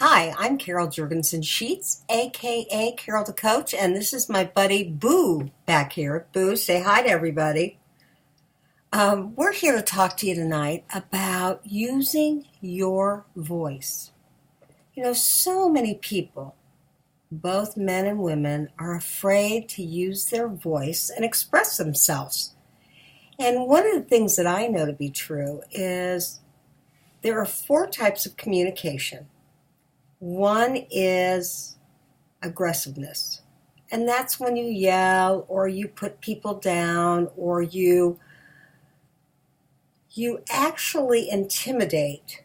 Hi, I'm Carol Jurgensen Sheets, aka Carol the Coach, and this is my buddy Boo back here. Boo, say hi to everybody. We're here to talk to you tonight about using your voice. So many people, both men and women, are afraid to use their voice and express themselves. And one of the things that I know to be true is there are four types of communication. One is aggressiveness. And that's when you yell or you put people down or you actually intimidate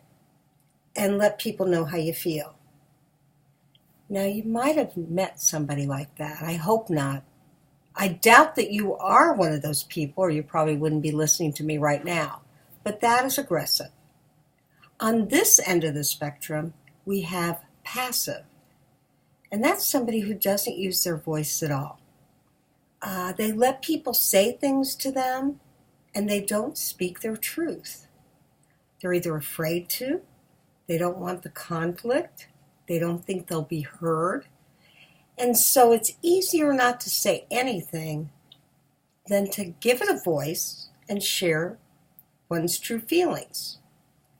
and let people know how you feel. Now, you might have met somebody like that. I hope not. I doubt that you are one of those people, or you probably wouldn't be listening to me right now. But that is aggressive. On this end of the spectrum, we have passive. And that's somebody who doesn't use their voice at all. They let people say things to them, and they don't speak their truth. They're either afraid to, they don't want the conflict, they don't think they'll be heard. And so it's easier not to say anything than to give it a voice and share one's true feelings.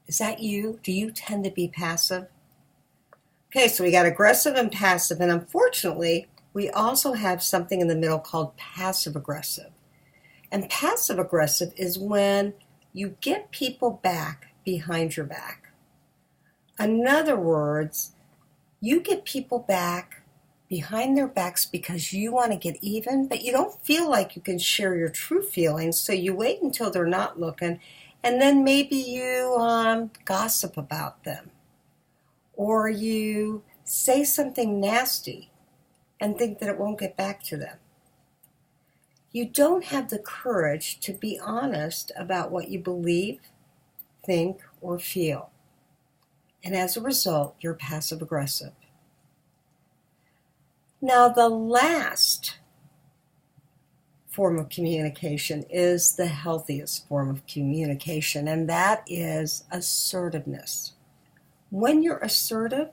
Is that you? Do you tend to be passive? Okay, so we got aggressive and passive, and unfortunately, we also have something in the middle called passive-aggressive. And passive-aggressive is when you get people back behind your back. In other words, you get people back behind their backs because you want to get even, but you don't feel like you can share your true feelings, so you wait until they're not looking, and then maybe you gossip about them. Or you say something nasty and think that it won't get back to them. You don't have the courage to be honest about what you believe, think, or feel. And as a result, you're passive-aggressive. Now, the last form of communication is the healthiest form of communication, and that is assertiveness. When you're assertive,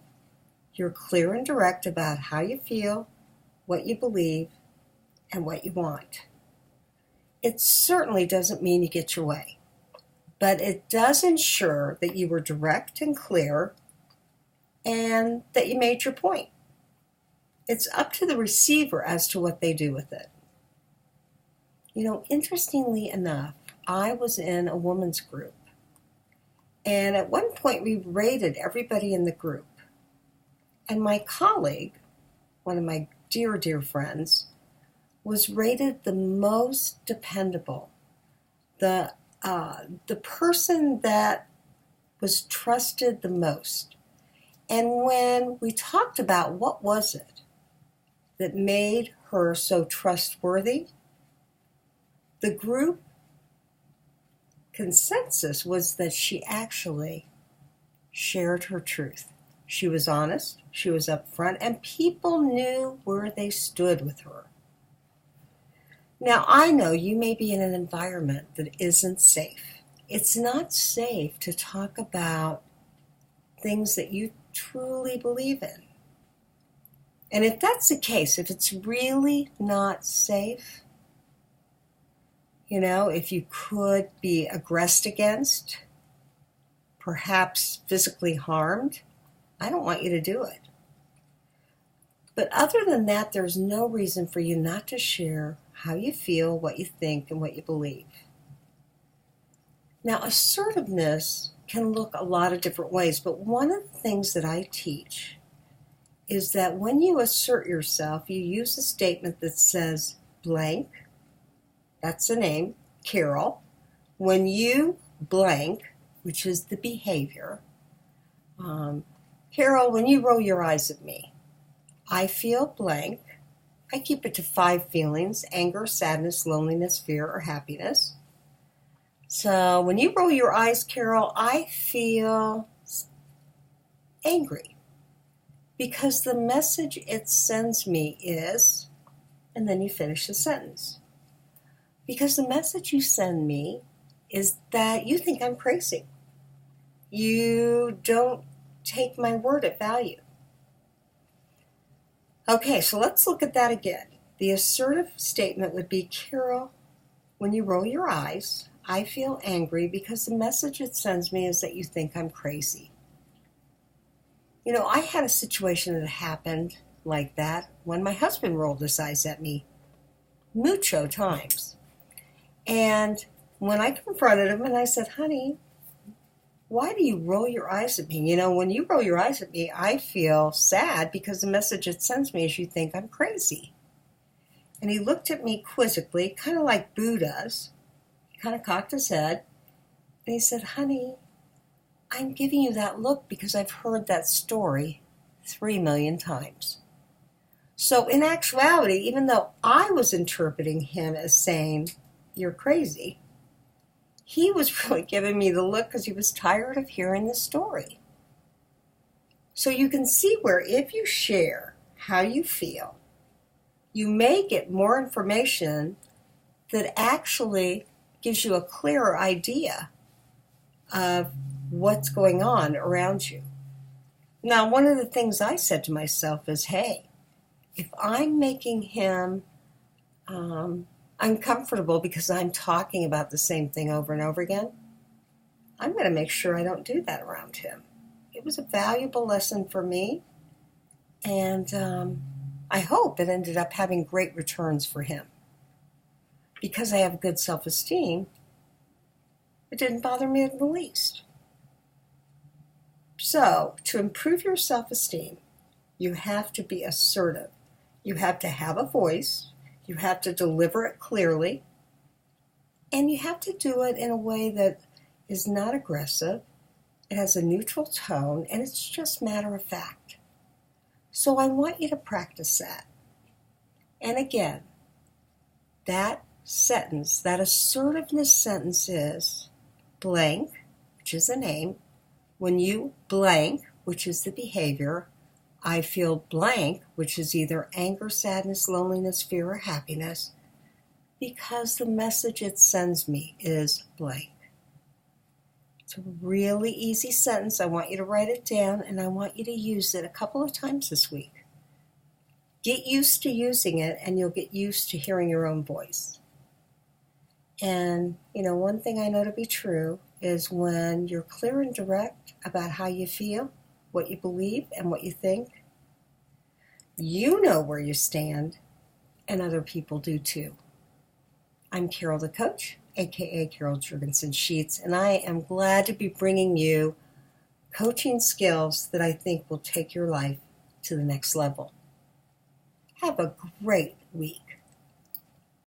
you're clear and direct about how you feel, what you believe, and what you want. It certainly doesn't mean you get your way, but it does ensure that you were direct and clear and that you made your point. It's up to the receiver as to what they do with it. Interestingly enough, I was in a women's group. And at one point, we rated everybody in the group. And my colleague, one of my dear, dear friends, was rated the most dependable, the person that was trusted the most. And when we talked about what was it that made her so trustworthy, the group consensus was that she actually shared her truth. She was honest, she was upfront, and people knew where they stood with her. Now, I know you may be in an environment that isn't safe. It's not safe to talk about things that you truly believe in. And if that's the case, if it's really not safe, if you could be aggressed against, perhaps physically harmed, I don't want you to do it. But other than that, there's no reason for you not to share how you feel, what you think, and what you believe. Now, assertiveness can look a lot of different ways, but one of the things that I teach is that when you assert yourself, you use a statement that says, blank, that's the name, Carol. When you blank, which is the behavior, Carol, when you roll your eyes at me, I feel blank. I keep it to 5 feelings: anger, sadness, loneliness, fear, or happiness. So when you roll your eyes, Carol, I feel angry because the message it sends me is, and then you finish the sentence. Because the message you send me is that you think I'm crazy. You don't take my word at value. Okay, so let's look at that again. The assertive statement would be, Carol, when you roll your eyes, I feel angry because the message it sends me is that you think I'm crazy. You know, I had a situation that happened like that when my husband rolled his eyes at me mucho times. And when I confronted him and I said, honey, why do you roll your eyes at me? You know, when you roll your eyes at me, I feel sad because the message it sends me is you think I'm crazy. And he looked at me quizzically, kind of like Boo does. He kind of cocked his head. And he said, honey, I'm giving you that look because I've heard that story 3 million times. So in actuality, even though I was interpreting him as saying, you're crazy, he was really giving me the look because he was tired of hearing the story. So you can see where if you share how you feel, you may get more information that actually gives you a clearer idea of what's going on around you. Now, one of the things I said to myself is, hey, if I'm making him uncomfortable because I'm talking about the same thing over and over again, I'm going to make sure I don't do that around him. It was a valuable lesson for me, and I hope it ended up having great returns for him. Because I have good self-esteem, it didn't bother me in the least. So, to improve your self-esteem, you have to be assertive. You have to have a voice. You have to deliver it clearly. And you have to do it in a way that is not aggressive. It has a neutral tone, and it's just matter of fact. So I want you to practice that. And again, that sentence, that assertiveness sentence is blank, which is a name. When you blank, which is the behavior, I feel blank, which is either anger, sadness, loneliness, fear, or happiness, because the message it sends me is blank. It's a really easy sentence. I want you to write it down, and I want you to use it a couple of times this week. Get used to using it, and you'll get used to hearing your own voice. And, you know, one thing I know to be true is when you're clear and direct about how you feel, what you believe, and what you think, you know where you stand, and other people do too. I'm Carol the Coach, aka Carol Jurgensen Sheets, and I am glad to be bringing you coaching skills that I think will take your life to the next level. Have a great week.